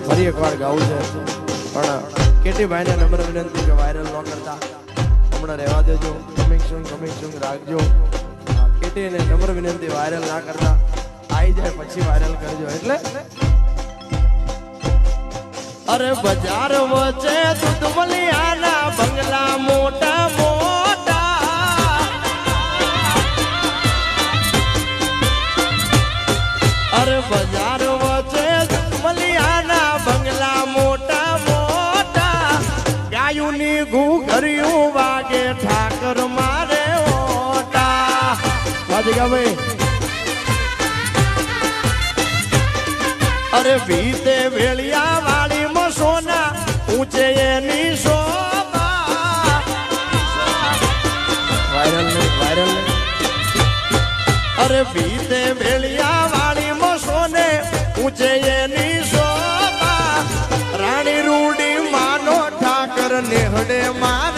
ફરી એકવાર ગાવું છે પણ કેટીભાઈ ને નમ્ર વિનંતી કે વાયરલ ન કરતા હમણાં રહેવા દેજો. કમિંગ સૂન રાખજો. કેટી ને નમ્ર વિનંતી વાયરલ ના કરતા, આવી જાય પછી વાયરલ કરજો. એટલે અરે બજાર વચ્ચે દૂધમલિયાના બંગલા મોટા મોટા, અરે બજાર વચ્ચે દૂધમલિયાના બંગલા મોટા મોટા, ગાયુની ઘૂઘરિયું વાગે ઠાકર મારે ઓટા. વાજગા ભાઈ અરે ભીતે વેળિયા વાળી સોના ઊંચે એની શોભા. વાયરલ અરે ભીતે વેળિયા વાળી સોને ઊંચે એની શોભા. રાણી રૂડી માનો ઠાકર નેહડે મારે